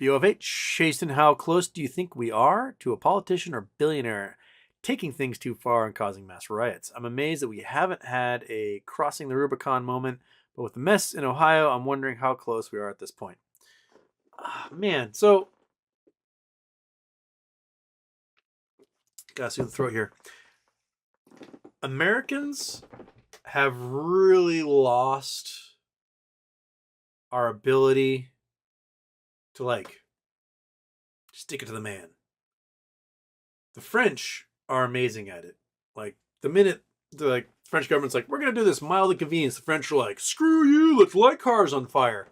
BOFH, Jason, how close do you think we are to a politician or billionaire taking things too far and causing mass riots? I'm amazed that we haven't had a crossing the Rubicon moment, but with the mess in Ohio, I'm wondering how close we are at this point. Man, so got to the throat here. Americans have really lost our ability to like stick it to the man. The French are amazing at it. Like the minute the French government's like, we're gonna do this mild inconvenience, the French are like, screw you, let's light cars on fire.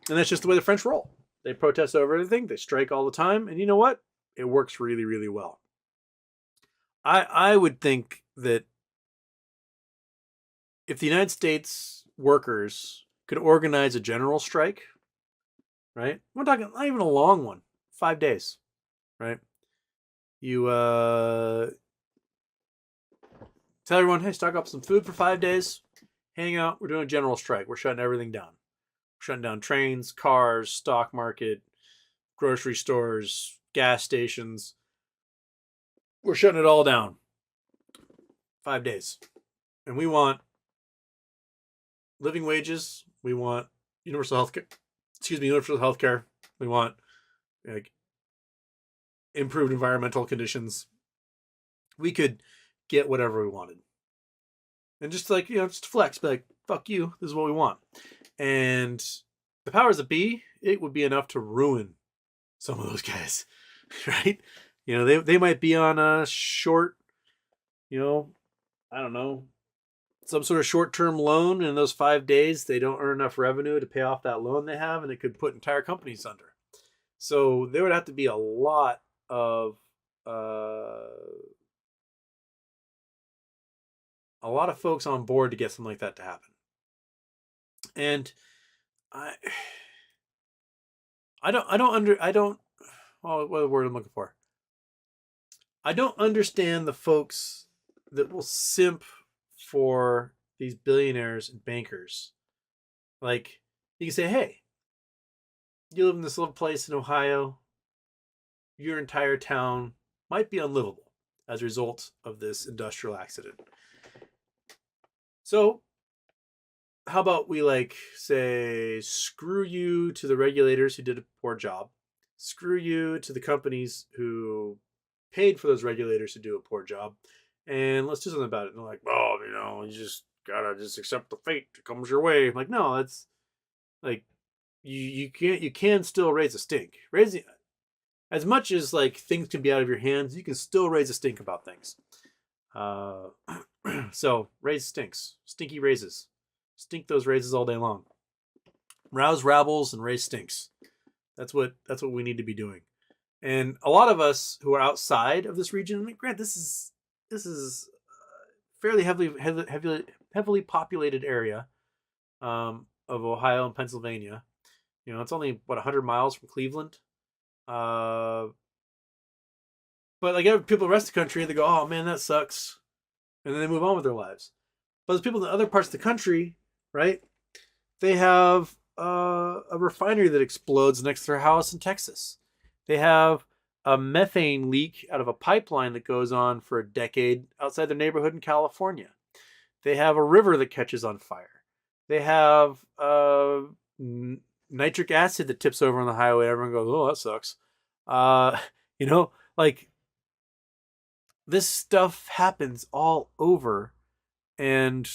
And that's just the way the French roll. They protest over everything, they strike all the time, and you know what? It works really, really well. I would think that if the United States workers could organize a general strike, right? We're talking not even a long one, 5 days, right? You tell everyone, hey, stock up some food for 5 days, hang out. We're doing a general strike. We're shutting everything down. We're shutting down trains, cars, stock market, grocery stores, gas stations. We're shutting it all down. 5 days. And we want living wages. We want universal health care. Universal health care. We want like improved environmental conditions. We could get whatever we wanted. And just like, just flex, be like, fuck you, this is what we want. And the powers that be, it would be enough to ruin some of those guys, right? They might be on a short, I don't know, some sort of short-term loan, and in those 5 days, they don't earn enough revenue to pay off that loan they have, and it could put entire companies under. So there would have to be a lot of folks on board to get something like that to happen. And what the word I'm looking for? I don't understand the folks that will simp for these billionaires and bankers. Like, you can say, hey, you live in this little place in Ohio, your entire town might be unlivable as a result of this industrial accident. So how about we say, screw you to the regulators who did a poor job. Screw you to the companies who paid for those regulators to do a poor job. And let's do something about it. And they're like, well, you just gotta just accept the fate that comes your way. I'm like, no, that's like, you can still raise a stink. As much as things can be out of your hands, you can still raise a stink about things. So raise stinks, stinky raises, stink those raises all day long. Rouse rabbles and raise stinks. That's what we need to be doing. And a lot of us who are outside of this region, Grant, this is a fairly heavily populated area of Ohio and Pennsylvania. It's only 100 miles from Cleveland. But people the rest of the country, they go, oh man, that sucks, and then they move on with their lives. But those people in the other parts of the country, right? They have a refinery that explodes next to their house in Texas. They have a methane leak out of a pipeline that goes on for a decade outside their neighborhood in California. They have a river that catches on fire. They have nitric acid that tips over on the highway. Everyone goes, oh, that sucks. This stuff happens all over, and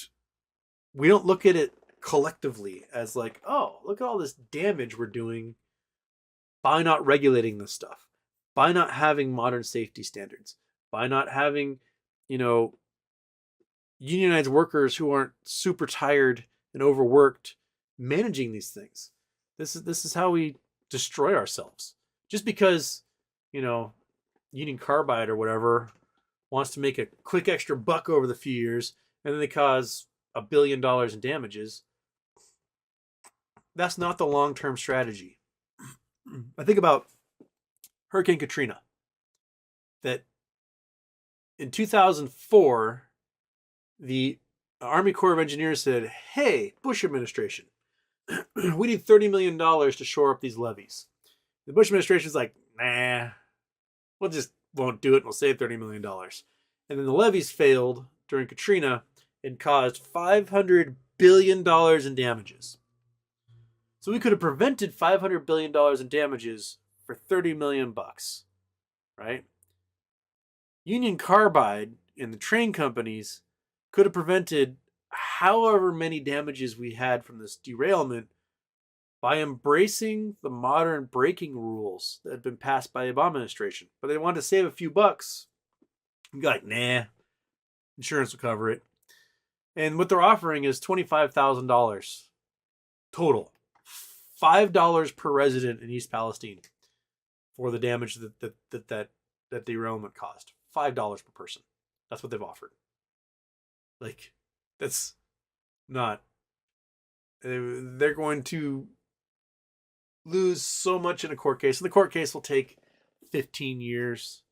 we don't look at it collectively as oh, look at all this damage we're doing by not regulating this stuff, by not having modern safety standards, by not having, unionized workers who aren't super tired and overworked managing these things. This is how we destroy ourselves. Just because, Union Carbide or whatever wants to make a quick extra buck over the few years, and then they cause $1 billion in damages. That's not the long-term strategy. I think about Hurricane Katrina. That in 2004, the Army Corps of Engineers said, hey, Bush administration, we need $30 million to shore up these levees. The Bush administration's like, nah, we'll just won't do it and we'll save $30 million. And then the levees failed during Katrina and caused $500 billion in damages. So we could have prevented $500 billion in damages for 30 million bucks, right? Union Carbide and the train companies could have prevented however many damages we had from this derailment by embracing the modern braking rules that had been passed by the Obama administration. But they wanted to save a few bucks. You're like, nah, insurance will cover it. And what they're offering is $25,000 total. $5 per resident in East Palestine for the damage that derailment caused. $5 per person. That's what they've offered. Like, that's not. They're going to lose so much in a court case. And the court case will take 15 years,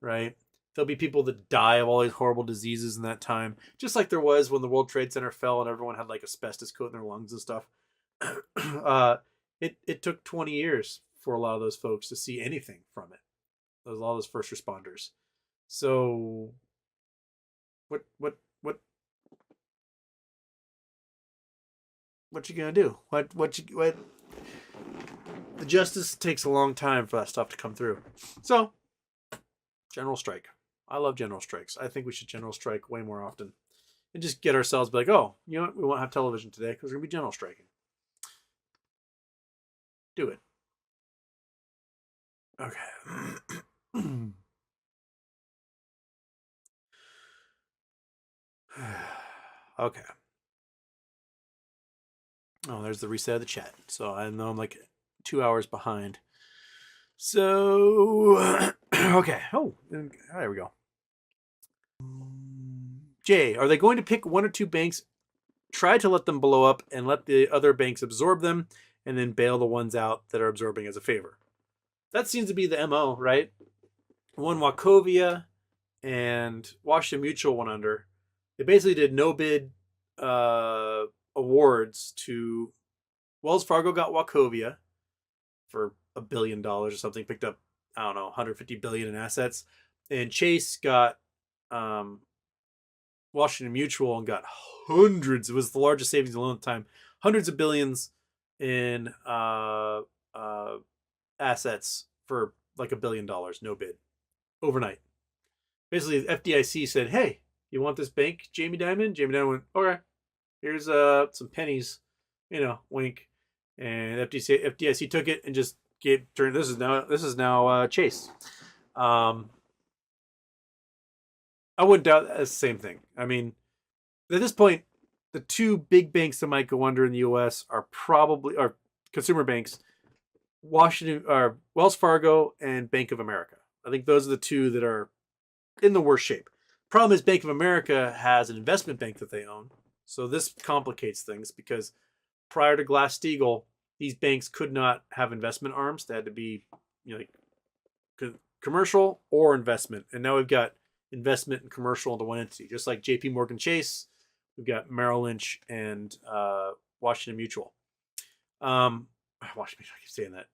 right? There'll be people that die of all these horrible diseases in that time. Just like there was when the World Trade Center fell and everyone had like asbestos coat in their lungs and stuff. It took 20 years for a lot of those folks to see anything from it. A lot of those first responders. So what you gonna do? What the justice takes a long time for that stuff to come through. So general strike. I love general strikes. I think we should general strike way more often. And just get ourselves like, oh, you know what? We won't have television today because we're gonna be general striking. Do it. Okay. Okay. Oh, there's the reset of the chat. So I know I'm like 2 hours behind. So, okay. Oh, there we go. Jay, are they going to pick one or two banks, try to let them blow up, and let the other banks absorb them, and then bail the ones out that are absorbing as a favor? That seems to be the MO, right? When Wachovia and Washington Mutual went under, they basically did no bid awards to Wells Fargo. Got Wachovia for $1 billion or something, picked up, I don't know, 150 billion in assets, and Chase got Washington Mutual and got hundreds. It was the largest savings and loan at the time, hundreds of billions in assets for like $1 billion, no bid, overnight. Basically, the FDIC said, "Hey, you want this bank, Jamie Dimon?" Jamie Dimon went, "Okay, here's some pennies, wink." And FDIC took it and just turned. This is now Chase. I wouldn't doubt that's the same thing. I mean, at this point, the two big banks that might go under in the U.S. are consumer banks, Wells Fargo and Bank of America. I think those are the two that are in the worst shape. Problem is, Bank of America has an investment bank that they own, so this complicates things because prior to Glass-Steagall, these banks could not have investment arms. They had to be, commercial or investment, and now we've got investment and commercial into one entity, just like J.P. Morgan Chase. We've got Merrill Lynch and Washington Mutual. Washington Mutual, I keep saying that.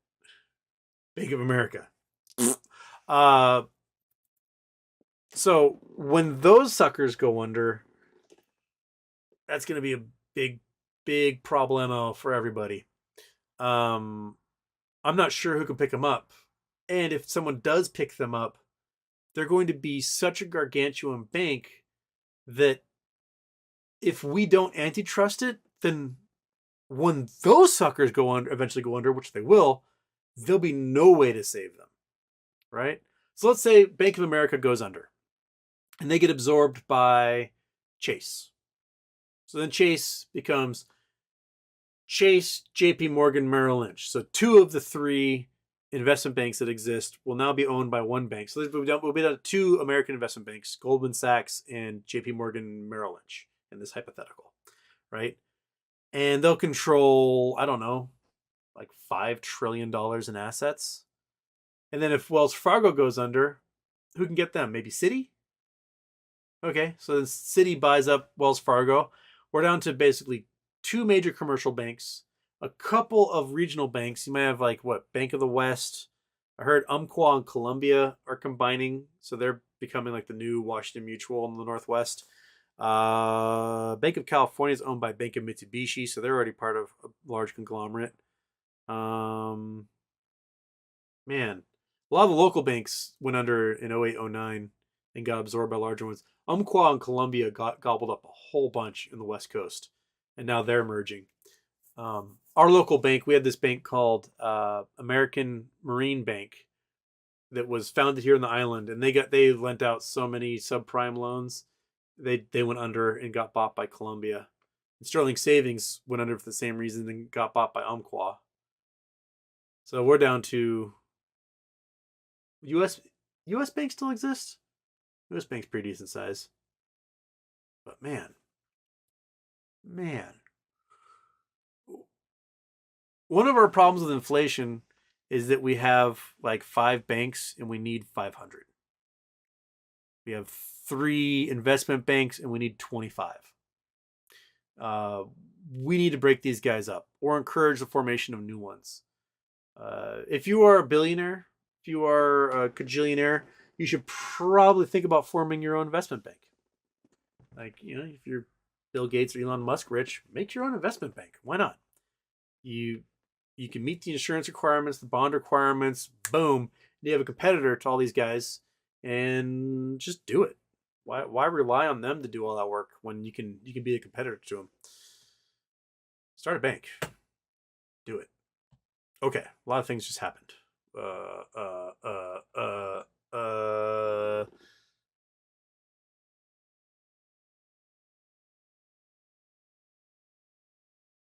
Bank of America. So when those suckers go under, that's going to be a big, big problemo for everybody. I'm not sure who can pick them up. And if someone does pick them up, they're going to be such a gargantuan bank that if we don't antitrust it, then when those suckers eventually go under, which they will, there'll be no way to save them, right? So let's say Bank of America goes under and they get absorbed by Chase. So then Chase becomes Chase, JP Morgan, Merrill Lynch. So two of the three investment banks that exist will now be owned by one bank. So we'll be down to two American investment banks, Goldman Sachs and JP Morgan, Merrill Lynch, in this hypothetical, right? And they'll control, I don't know, like $5 trillion in assets. And then if Wells Fargo goes under, who can get them? Maybe Citi? Okay, so then Citi buys up Wells Fargo. We're down to basically two major commercial banks, a couple of regional banks. You might have like what, Bank of the West. I heard Umpqua and Columbia are combining, so they're becoming like the new Washington Mutual in the Northwest. Bank of California is owned by Bank of Mitsubishi, so they're already part of a large conglomerate. Um, Man, a lot of the local banks went under in 08, 09 and got absorbed by larger ones. Umpqua and Columbia got gobbled up a whole bunch in the West Coast, and now they're merging. Our local bank, we had this bank called American Marine Bank that was founded here on the island, and they lent out so many subprime loans. They went under and got bought by Columbia. And Sterling Savings went under for the same reason and got bought by Umpqua. So we're down to U.S. banks still exist. U.S. bank's pretty decent size, but man, one of our problems with inflation is that we have like 5 banks and we need 500. We have 3 investment banks and we need 25. We need to break these guys up or encourage the formation of new ones. If you are a billionaire, if you are a cajillionaire, you should probably think about forming your own investment bank. Like, if you're Bill Gates or Elon Musk rich, make your own investment bank. Why not? You can meet the insurance requirements, the bond requirements. Boom, you have a competitor to all these guys, and just do it. Why rely on them to do all that work when you can be a competitor to them? Start a bank. Do it. Okay, a lot of things just happened.